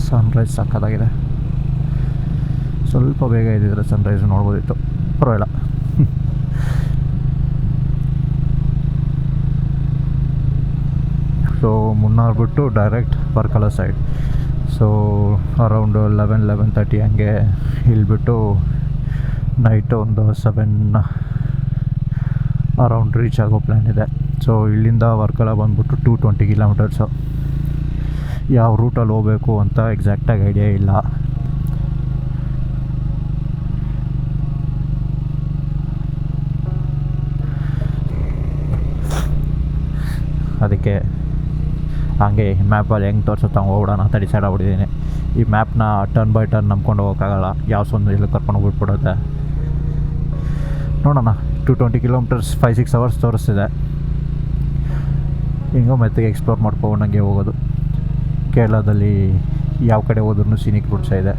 Sunrise ಸಕ್ಕತ್ತಾಗಿದೆ. ಸ್ವಲ್ಪ ಬೇಗ ಇದ್ದಿದ್ರೆ ಸನ್ರೈಸ್ ನೋಡ್ಬೋದಿತ್ತು, ಪರವಾಗಿಲ್ಲ. ಸೊ ಮುನ್ನಾರ್ ಬಿಟ್ಟು direct Varkala side. So around 11-11:30 ಹಂಗೆ ಇಲ್ಲಿ ಬಿಟ್ಟು ನೈಟು ಒಂದು 7 ಅರೌಂಡ್ ರೀಚ್ ಆಗೋ ಪ್ಲ್ಯಾನ್ ಇದೆ. ಸೊ ಇಲ್ಲಿಂದ ವರ್ಕಲ ಬಂದ್ಬಿಟ್ಟು 220 ಕಿಲೋಮೀಟರ್ಸು. ಯಾವ ರೂಟಲ್ಲಿ ಹೋಗಬೇಕು ಅಂತ ಎಕ್ಸಾಕ್ಟಾಗಿ ಐಡಿಯಾ ಇಲ್ಲ. ಅದಕ್ಕೆ ಹಂಗೆ ಮ್ಯಾಪಲ್ಲಿ ಹೆಂಗೆ ತೋರಿಸುತ್ತೆ ಹಂಗೆ ಹೋಗ್ಬಿಡೋಣ ಅಂತ ಡಿಸೈಡ್ ಆಗ್ಬಿಟ್ಟಿದ್ದೀನಿ. ಈ ಮ್ಯಾಪ್ನ ಟರ್ನ್ ಬೈ ಟರ್ನ್ ನಂಬ್ಕೊಂಡು ಹೋಗೋಕ್ಕಾಗಲ್ಲ, ಯಾವ ಒಂದು ಇಲ್ಲಿ ಕರ್ಕೊಂಡು ಹೋಗ್ಬಿಟ್ಬಿಡುತ್ತೆ. ನೋಡೋಣ. 220 ಕಿಲೋಮೀಟರ್ಸ್ 5-6 ಅವರ್ಸ್ ತೋರಿಸ್ತಿದೆ. ಹಿಂಗೋ ಮೆತ್ತಿಗೆ ಎಕ್ಸ್ಪ್ಲೋರ್ ಮಾಡ್ಕೊಂಡಂಗೆ ಹೋಗೋದು. ಕೇರಳದಲ್ಲಿ ಯಾವ ಕಡೆ ಹೋದ್ರೂ ಸೀನಿಕ್ ರೂಟ್ಸೇ ಇದೆ.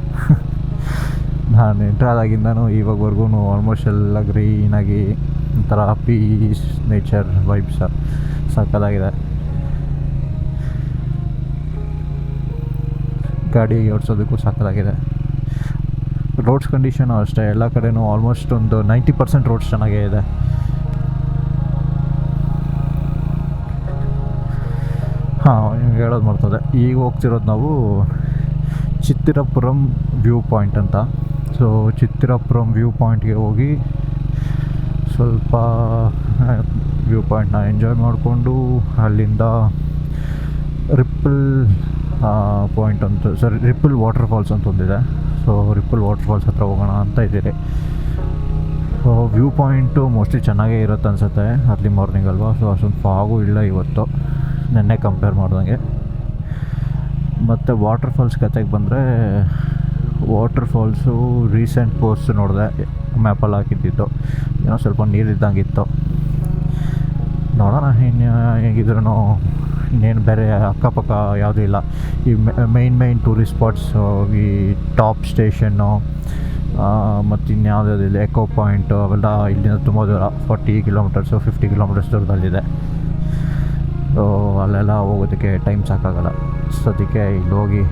ನಾನು ಎಂಟ್ರಾದಾಗಿಂದನೂ ಇವಾಗವರೆಗೂ ಆಲ್ಮೋಸ್ಟ್ ಎಲ್ಲ ಗ್ರೀನಾಗಿ ಒಂಥರ ಪೀಸ್ ನೇಚರ್ ವೈಬ್ಸ್ ಸಕ್ಕತ್ತಾಗಿದೆ. ಗಾಡಿ ಓಡಿಸೋದಕ್ಕೂ ಸಕ್ಕತ್ತಾಗಿದೆ. ರೋಡ್ಸ್ ಕಂಡೀಷನು ಅಷ್ಟೇ, ಎಲ್ಲ ಕಡೆನೂ ಆಲ್ಮೋಸ್ಟ್ ಒಂದು 90% ರೋಡ್ಸ್ ಚೆನ್ನಾಗೇ ಇದೆ. ಹೇಳೋದು ಮಾಡ್ತದೆ. ಈಗ ಹೋಗ್ತಿರೋದು ನಾವು ಚಿತ್ತಿರಪುರಂ ವ್ಯೂ ಪಾಯಿಂಟ್ ಅಂತ. ಸೊ ಚಿತ್ತಿರಪುರಂ ವ್ಯೂ ಪಾಯಿಂಟ್ಗೆ ಹೋಗಿ ಸ್ವಲ್ಪ ವ್ಯೂ ಪಾಯಿಂಟ್ನ ಎಂಜಾಯ್ ಮಾಡಿಕೊಂಡು ಅಲ್ಲಿಂದ ರಿಪ್ಪಲ್ ಪಾಯಿಂಟ್ ಅಂತ ರಿಪ್ಪಲ್ ವಾಟರ್ ಫಾಲ್ಸ್ ಅಂತ ಒಂದಿದೆ. ಸೊ ರಿಪ್ಪಲ್ ವಾಟರ್ ಫಾಲ್ಸ್ ಹತ್ರ ಹೋಗೋಣ ಅಂತ ಇದ್ದೀರಿ. ಸೊ ವ್ಯೂ ಪಾಯಿಂಟು ಮೋಸ್ಟ್ಲಿ ಚೆನ್ನಾಗೇ ಇರುತ್ತೆ ಅನಿಸುತ್ತೆ, ಅರ್ಲಿ ಮಾರ್ನಿಂಗ್ ಅಲ್ವಾ. ಸೊ ಅಷ್ಟೊಂದು ಫಾಗೂ ಇಲ್ಲ ಇವತ್ತು, ನೆನ್ನೆ ಕಂಪೇರ್ ಮಾಡ್ದಂಗೆ. ಮತ್ತು ವಾಟರ್ ಫಾಲ್ಸ್ ಕತೆಗೆ ಬಂದರೆ, ವಾಟರ್ ಫಾಲ್ಸು ರೀಸೆಂಟ್ ಪೋಸ್ಟ್ ನೋಡಿದೆ, ಮ್ಯಾಪಲ್ಲಿ ಹಾಕಿದ್ದಿತ್ತು. ಏನೋ ಸ್ವಲ್ಪ ನೀರಿದ್ದಂಗಿತ್ತು. ನೋಡೋಣ ಇನ್ನು ಹೇಗಿದ್ರೂ. ಇನ್ನೇನು ಬೇರೆ ಅಕ್ಕಪಕ್ಕ ಯಾವುದೂ ಇಲ್ಲ. ಈ ಮೈನ್ ಟೂರಿಸ್ಟ್ ಸ್ಪಾಟ್ಸು, ಈ ಟಾಪ್ ಸ್ಟೇಷನ್ನು ಮತ್ತು ಇನ್ಯಾವುದಿಲ್ಲ, ಎಕೋ ಪಾಯಿಂಟು, ಅವೆಲ್ಲ ಇಲ್ಲಿಂದ ತುಂಬ ದೂರ, 40 ಕಿಲೋಮೀಟರ್ಸು 50 ಕಿಲೋಮೀಟರ್ಸ್ ದೂರದಲ್ಲಿದೆ. ಸೊ ಅಲ್ಲೆಲ್ಲ ಹೋಗೋದಕ್ಕೆ ಟೈಮ್ ಸಾಕಾಗಲ್ಲ. ಸದ್ಯಕ್ಕೆ ಇಲ್ಲಿ ಹೋಗಿ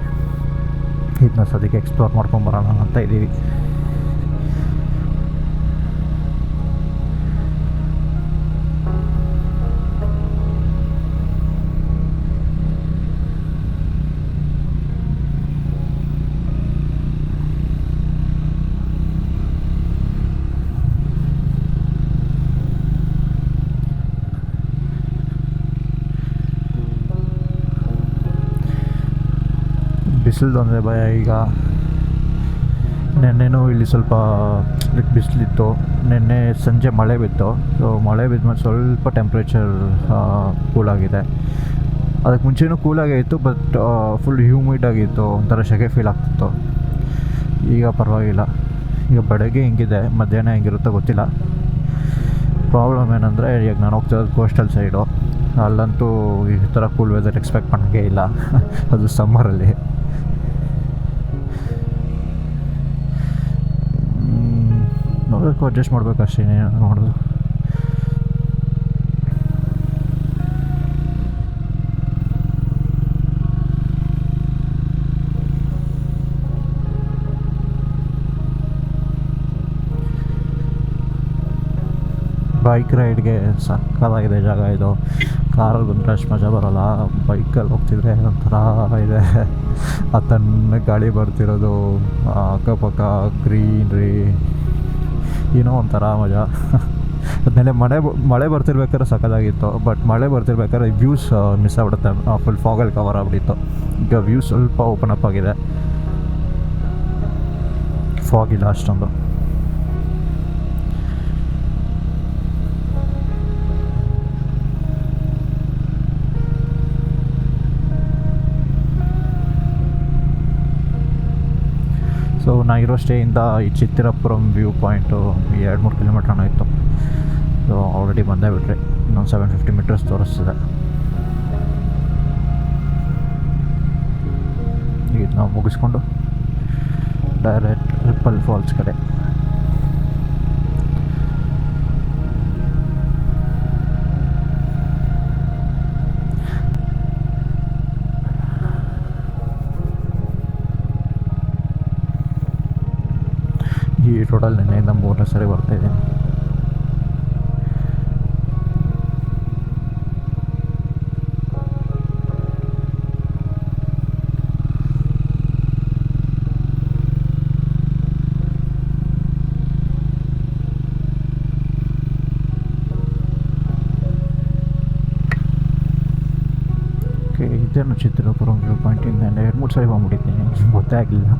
ಇದನ್ನ ಸದ್ಯಕ್ಕೆ ಎಕ್ಸ್ಪ್ಲೋರ್ ಮಾಡ್ಕೊಂಬರೋಣ ಅಂತ ಇದ್ದೀವಿ. ಬಿಸಿಲೊಂದೇ ಭಯ ಈಗ. ನೆನ್ನೆನೂ ಇಲ್ಲಿ ಸ್ವಲ್ಪ ಬಿಸಿಲಿತ್ತು. ನೆನ್ನೆ ಸಂಜೆ ಮಳೆ ಬಿತ್ತು. ಸೊ ಮಳೆ ಬಿದ್ಮೇಲೆ ಸ್ವಲ್ಪ ಟೆಂಪ್ರೇಚರ್ ಕೂಲಾಗಿದೆ. ಅದಕ್ಕೆ ಮುಂಚೆನೂ ಕೂಲಾಗೇ ಇತ್ತು, ಬಟ್ ಫುಲ್ ಹ್ಯೂಮಿಡ್ ಆಗಿತ್ತು, ಒಂಥರ ಸೆಕೆ ಫೀಲ್ ಆಗ್ತಿತ್ತು. ಈಗ ಪರವಾಗಿಲ್ಲ. ಈಗ ಬೆಳಗ್ಗೆ ಹಿಂಗಿದೆ, ಮಧ್ಯಾಹ್ನ ಹೆಂಗಿರುತ್ತೋ ಗೊತ್ತಿಲ್ಲ. ಪ್ರಾಬ್ಲಮ್ ಏನಂದರೆ, ಈಗ ನಾನು ಹೋಗ್ತಿರೋದು ಕೋಸ್ಟಲ್ ಸೈಡು. ಅಲ್ಲಂತೂ ಈ ಥರ ಕೂಲ್ ವೆದರ್ ಎಕ್ಸ್ಪೆಕ್ಟ್ ಮಾಡೋಂಗೇ ಇಲ್ಲ. ಅದು ಸಮ್ಮರಲ್ಲಿ. ನೋಡಬೇಕು, ಅಡ್ಜಸ್ಟ್ ಮಾಡಬೇಕು ಅಷ್ಟೇ, ನೋಡೋದು. ಬೈಕ್ ರೈಡ್ಗೆ ಸಕ್ಕತ್ತಾಗಿದೆ ಜಾಗ ಇದು. ಕಾರಲ್ಲಿ ಬಂದರೆ ಅಷ್ಟು ಮಜಾ ಬರೋಲ್ಲ, ಬೈಕಲ್ಲಿ ಹೋಗ್ತಿದ್ರೆ ಒಂಥರ ಇದೆ. ಆ ತನ್ನ ಗಾಳಿ ಬರ್ತಿರೋದು, ಅಕ್ಕಪಕ್ಕ ಗ್ರೀನ್ರಿ, ಏನೋ ಒಂಥರ ಮಜಾ. ಅದ್ಮೇಲೆ ಮಳೆ ಬರ್ತಿರ್ಬೇಕಾದ್ರೆ ಸಕ್ಕತ್ತಾಗಿತ್ತು, ಬಟ್ ಮಳೆ ಬರ್ತಿರ್ಬೇಕಾದ್ರೆ ವ್ಯೂಸ್ ಮಿಸ್ ಆಗ್ಬಿಡುತ್ತೆ. ಫುಲ್ ಫಾಗಲ್ಲಿ ಕವರ್ ಆಗ್ಬಿಟ್ಟಿತ್ತು. ಈಗ ವ್ಯೂಸ್ ಸ್ವಲ್ಪ ಓಪನ್ ಅಪ್ ಆಗಿದೆ, ಫಾಗ್ ಇಲ್ಲ ಅಷ್ಟೊಂದು. ಸೊ ನಾನಿರೋ ಸ್ಟೇಯಿಂದ ಈ ಚಿತ್ತಿರಪುರಂ ವ್ಯೂ ಪಾಯಿಂಟು 2-3 ಕಿಲೋಮೀಟ್ರ್ ಇತ್ತು. ಸೊ ಆಲ್ರೆಡಿ ಬಂದೇ ಬಿಟ್ರಿ. ಇನ್ನೊಂದು 750 ಮೀಟರ್ಸ್ ತೋರಿಸ್ತಿದೆ. ಈಗ ನಾವು ಮುಗಿಸ್ಕೊಂಡು ಡೈರೆಕ್ಟ್ ರಿಪ್ಪಲ್ ಫಾಲ್ಸ್ ಕಡೆ. ಈ ರೋಡಲ್ಲಿ ನೆನ್ನೆಯಿಂದ 3ನೇ ಸರಿ ಬರ್ತಾಯಿದ್ದೀನಿ. ಇದೇನು ಚಿತ್ರಪುರಂ ವ್ಯೂ ಪಾಯಿಂಟಿಂದ 2-3 ಸರಿ ಬಂದ್ಬಿಟ್ಟಿದ್ದೀನಿ, ಗೊತ್ತೇ ಆಗಲಿಲ್ಲ.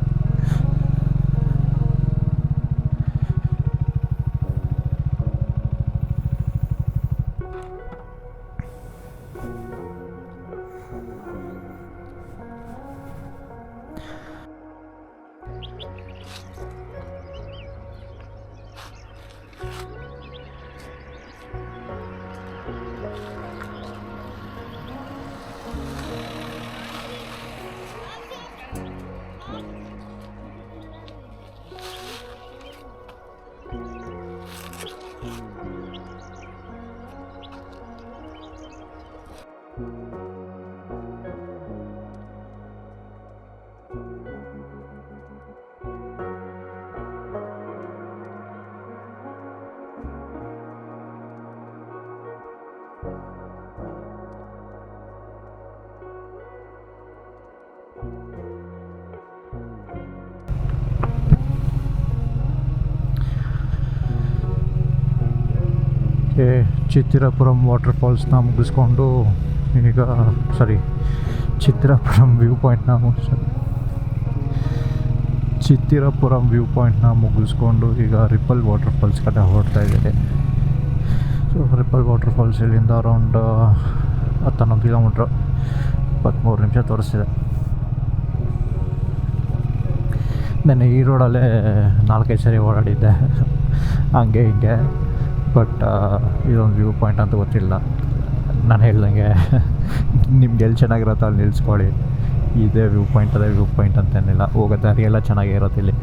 ಚಿತ್ತಿರಪುರಂ ವಾಟರ್ಫಾಲ್ಸ್ನ ಮುಗಿಸ್ಕೊಂಡು ಈಗ ಚಿತ್ತಿರಪುರಂ ವ್ಯೂ ಪಾಯಿಂಟ್ನ ಮುಗಿಸ್ಕೊಂಡು ಈಗ ರಿಪಲ್ ವಾಟರ್ಫಾಲ್ಸ್ ಕಡೆ ಹೊರಡ್ತಾ ಇದ್ದಾರೆ. ಸೊ ರಿಪಲ್ ವಾಟರ್ಫಾಲ್ಸ್ ಇಲ್ಲಿಂದ ಅರೌಂಡ್ 11 ಕಿಲೋಮೀಟ್ರ್ 23 ನಿಮಿಷ ತೋರಿಸ್ತಿದೆ. ನಾನು ಈ ರೋಡಲ್ಲೇ 4-5 ಸರಿ ಓಡಾಡಿದ್ದೆ ಹಂಗೆ ಹಿಂಗೆ. ಬಟ್ ಇದೊಂದು ವ್ಯೂ ಪಾಯಿಂಟ್ ಅಂತ ಗೊತ್ತಿಲ್ಲ. ನಾನು ಹೇಳ್ದಂಗೆ ನಿಮ್ಗೆ ಎಲ್ಲಿ ಚೆನ್ನಾಗಿರುತ್ತೆ ಅಲ್ಲಿ ನಿಲ್ಲಿಸ್ಕೊಳ್ಳಿ. ಇದೇ ವ್ಯೂ ಪಾಯಿಂಟ್ ಅಂತೇನಿಲ್ಲ, ಹೋಗೋ ದಾರಿ ಎಲ್ಲ ಚೆನ್ನಾಗೇ ಇರುತ್ತೆ ಇಲ್ಲಿ.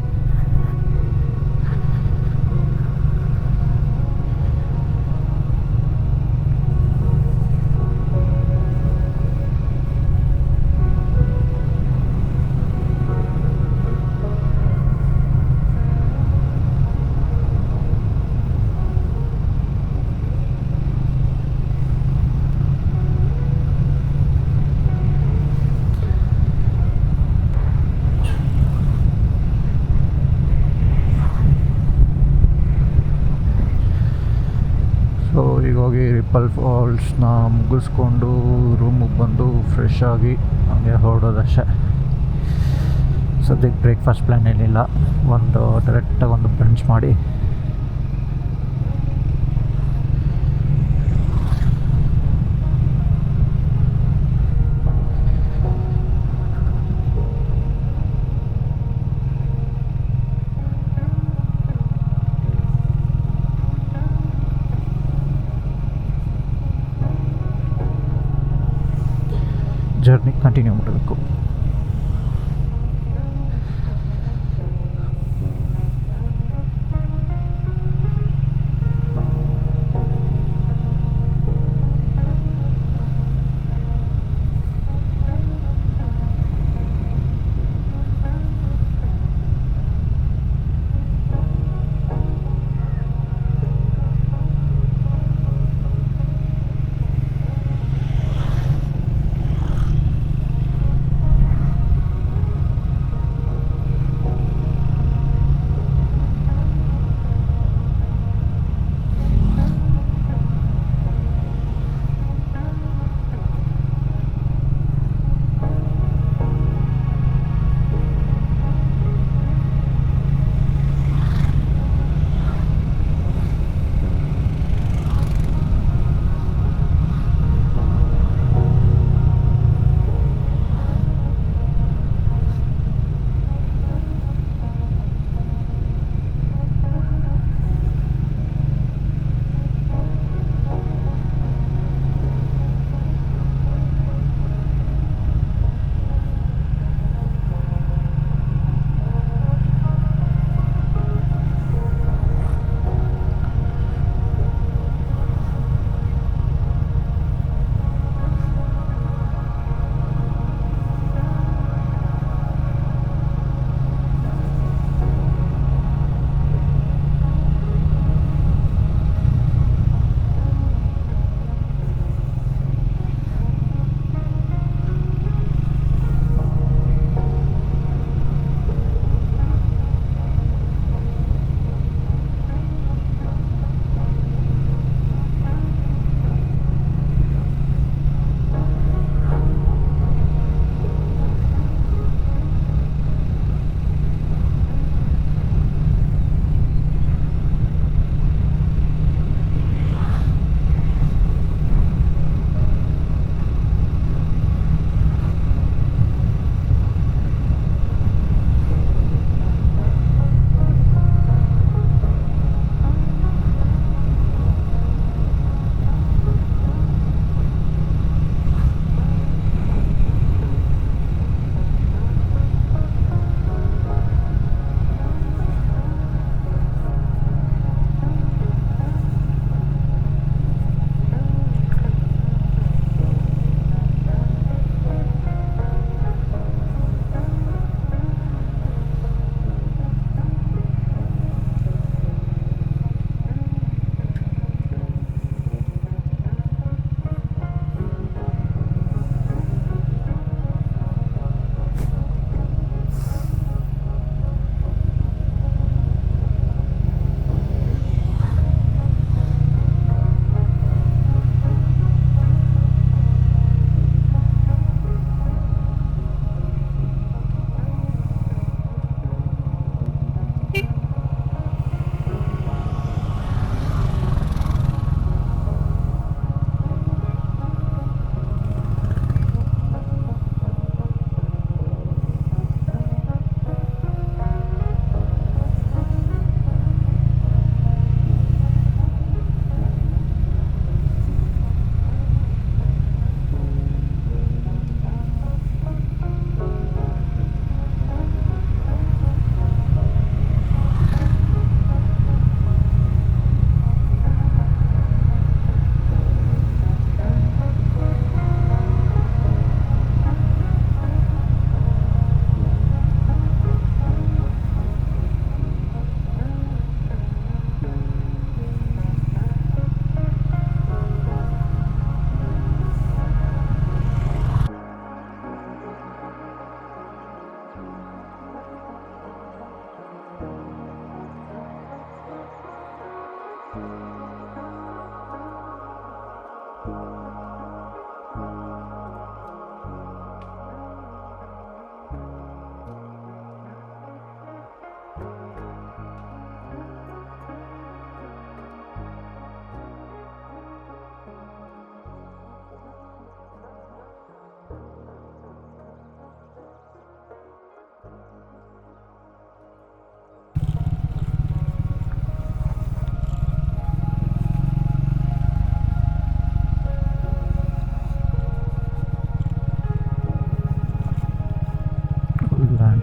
ಸೊ ಈಗ ಹೋಗಿ ರಿಪಲ್ ಫಾಲ್ಸ್ನ ಮುಗಿಸ್ಕೊಂಡು ರೂಮಿಗೆ ಬಂದು ಫ್ರೆಶ್ ಆಗಿ ಹಂಗೆ ಹೊರಡೋದಷ್ಟೇ. ಸದ್ಯಕ್ಕೆ ಬ್ರೇಕ್ಫಾಸ್ಟ್ ಪ್ಲ್ಯಾನ್ ಏನಿಲ್ಲ, ಡೈರೆಕ್ಟಾಗಿ ಒಂದು ಬ್ರಂಚ್ ಮಾಡಿ ಜರ್ನಿ ಕಂಟಿನ್ಯೂ ಮಾಡಬೇಕು.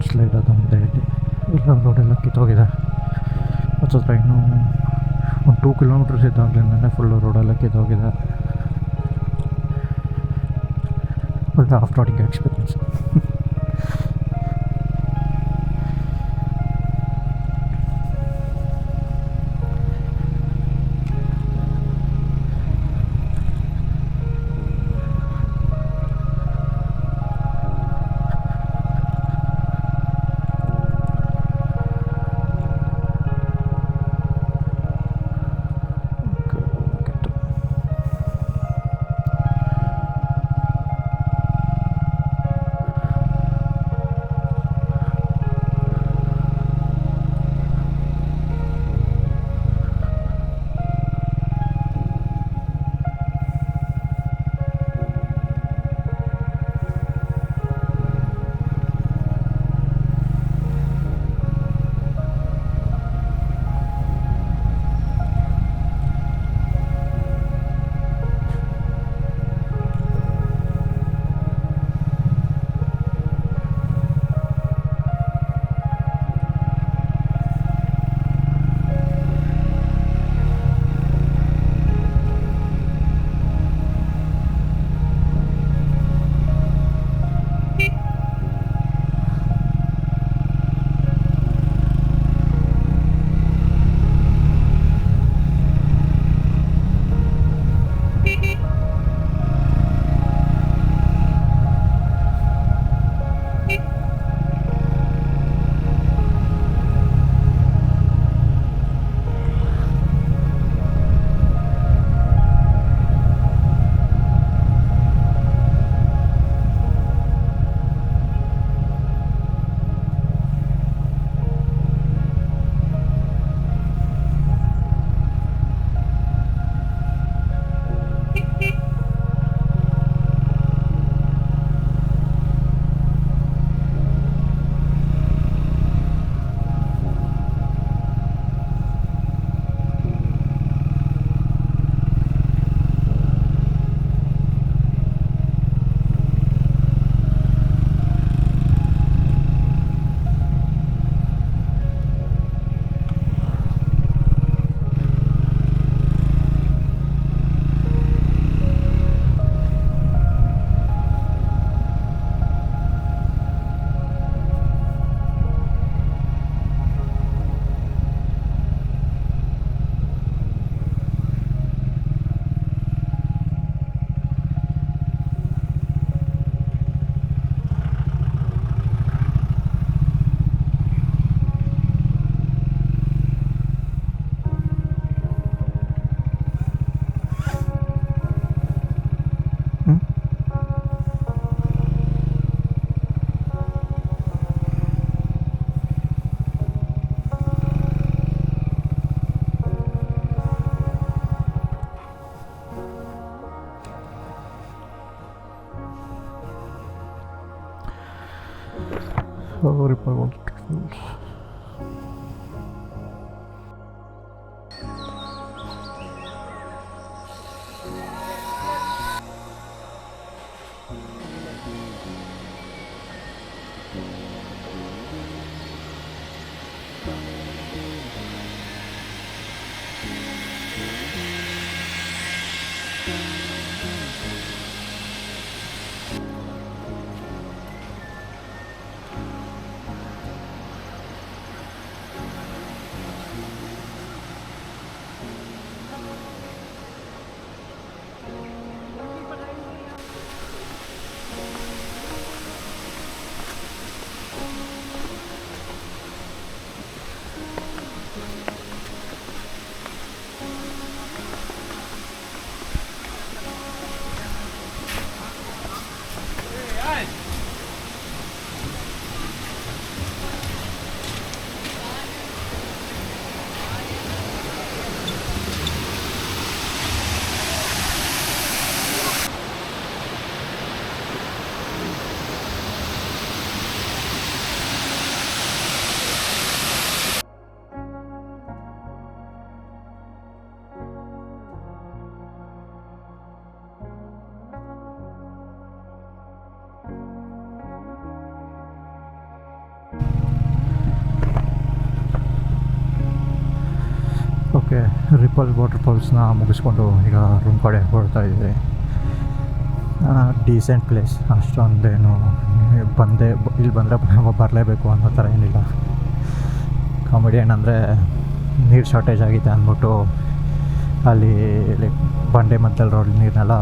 ಲ್ಯಾಂಡ್ ಸ್ಲೈಡ್ ಅದೊಂದೇ ಇಲ್ಲಿ. ಇಲ್ಲ ರೋಡೆಲ್ಲ ಕಿತ್ತೋಗಿದೆ. ಹತ್ತಿರ ಇನ್ನೂ ಒಂದು 2 ಕಿಲೋಮೀಟರ್ಸ್ ಇದ್ದಾಗಲಿಂದನೇ ಫುಲ್ಲು ರೋಡೆಲ್ಲ ಕಿತ್ತೋಗಿದೆ. ಒಳ್ಳೆ off roading experience. Or if I wanted to use. Ripple ವಾಟರ್ಫಾಲ್ಸ್ನ ಮುಗಿಸ್ಕೊಂಡು ಈಗ ರೂಮ್ ಕಡೆ ಹೊರಡ್ತಾ ಇದ್ದೀವಿ. ಡೀಸೆಂಟ್ ಪ್ಲೇಸ್, ಅಷ್ಟೊಂದೇನು ಇಲ್ಲಿ ಬಂದರೆ ಬರಲೇಬೇಕು ಅನ್ನೋ ಥರ ಏನಿಲ್ಲ. ಕಾಮಿಡಿ ಏನಂದರೆ ನೀರು ಶಾರ್ಟೇಜ್ ಆಗಿದೆ ಅಂದ್ಬಿಟ್ಟು ಅಲ್ಲಿ ಲೈಕ್ ಬಂಡೆ ಮಧ್ಯದಲ್ಲಿ ರೋಡ್ ನೀರನ್ನೆಲ್ಲ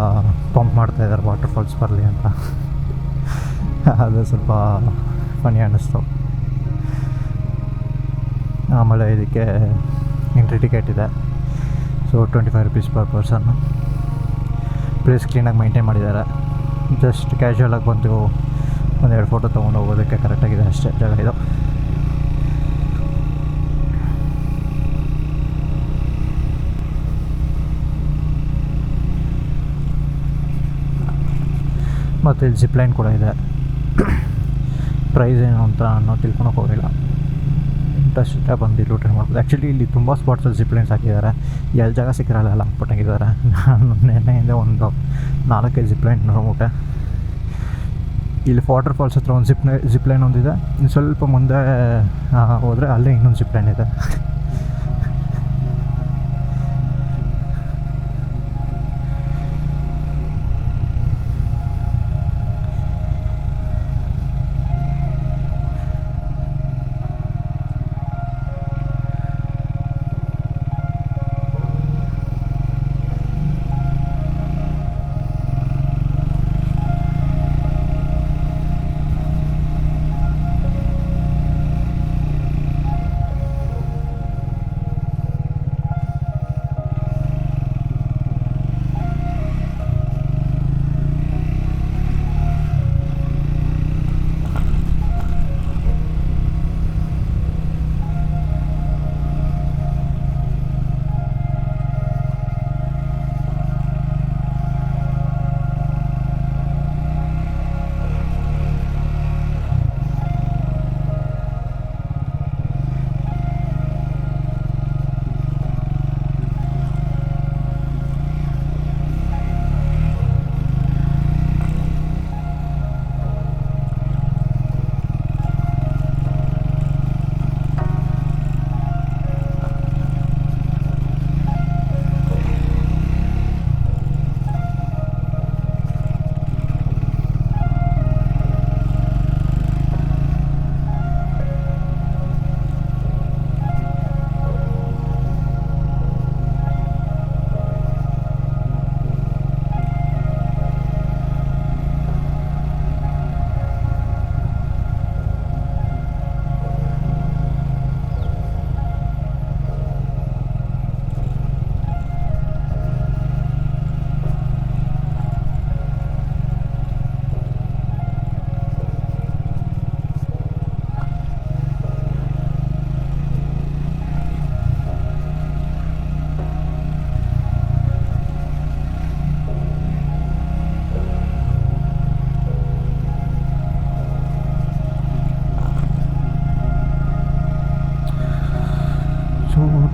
ಪಂಪ್ ಮಾಡ್ತಾಯಿದ್ದಾರೆ ವಾಟರ್ಫಾಲ್ಸ್ ಬರಲಿ ಅಂತ. ಅದು ಸ್ವಲ್ಪ ಫನಿ ಅನ್ನಿಸ್ತು. ಆಮೇಲೆ ಇದಕ್ಕೆ ಎಂಟ್ರಿ ಟಿಕೆಟ್ ಇದೆ, so 25 rupees per person. Place ಕ್ಲೀನಾಗಿ ಮೈಂಟೈನ್ ಮಾಡಿದ್ದಾರೆ. ಜಸ್ಟ್ ಕ್ಯಾಶುವಲಾಗಿ ಬಂದು ಒಂದೆರಡು ಫೋಟೋ ತೊಗೊಂಡು ಹೋಗೋದಕ್ಕೆ ಕರೆಕ್ಟಾಗಿದೆ ಅಷ್ಟೇ ಜಾಗ ಇದು. ಮತ್ತು ಇಲ್ಲಿ ಜಿಪ್ಲೈನ್ ಕೂಡ ಇದೆ. ಪ್ರೈಸ್ ಏನು ಅಂತ ತಿಳ್ಕೊಳಕ್ಕೆ ಹೋಗಿಲ್ಲ. ಇಂಟ್ರೆಸ್ಟ್ ಇದ್ದರೆ ಬಂದು ಇಲ್ಲೂ ಟ್ರೈ ಮಾಡ್ಬೋದು. ಆ್ಯಕ್ಚುಲಿ ಇಲ್ಲಿ ತುಂಬ ಸ್ಪಾಟ್ಸಲ್ಲಿ ಜಿಪ್ಲೈನ್ಸ್ ಹಾಕಿದ್ದಾರೆ. ಎಲ್ಲಿ ಜಾಗ ಸಿಕ್ಕಿರಲ್ಲ ಎಲ್ಲ ಹಾಕ್ಬಿಟ್ಟಾಗಿದ್ದಾರೆ. ನಾನು ನೆನ್ನೆಯಿಂದ ಒಂದು 4-5 ಜಿಪ್ಲೈನ್ ನೋಡ್ಬಿಟ್ಟೆ. ಇಲ್ಲಿ ವಾಟರ್ ಫಾಲ್ಸ್ ಹತ್ರ ಒಂದು ಜಿಪ್ಲೈನ್ ಒಂದಿದೆ. ಇನ್ನು ಸ್ವಲ್ಪ ಮುಂದೆ ಹೋದರೆ ಅಲ್ಲೇ ಇನ್ನೊಂದು ಜಿಪ್ಲೈನ್ ಇದೆ.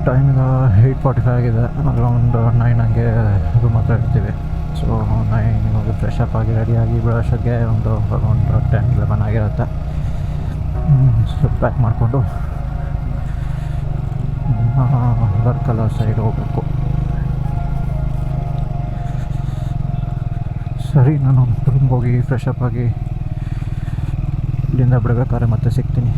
ಟೈಮ್ ಈಗ 8:45 ಆಗಿದೆ. ಅರೌಂಡ್ 9 ಹಂಗೆ ರೂಮ್ ಹತ್ರ ಇರ್ತೀವಿ. ಸೊ 9 ಹೋಗಿ ಫ್ರೆಶ್ ಅಪ್ ಆಗಿ ರೆಡಿಯಾಗಿ ಬಿಡೋಷ್ಟಕ್ಕೆ ಒಂದು ಅರೌಂಡ್ 10-11 ಆಗಿರುತ್ತೆ. ಸ್ವಲ್ಪ ಪ್ಯಾಕ್ ಮಾಡಿಕೊಂಡು ವರ್ಕಲ ಸೈಡ್ ಹೋಗಬೇಕು. ಸರಿ, ನಾನು ರೂಮ್ಗೆ ಹೋಗಿ ಫ್ರೆಶ್ ಅಪ್ ಆಗಿ ಇಲ್ಲಿಂದ ಬಿಡಬೇಕಾದ್ರೆ ಮತ್ತೆ ಸಿಗ್ತೀನಿ.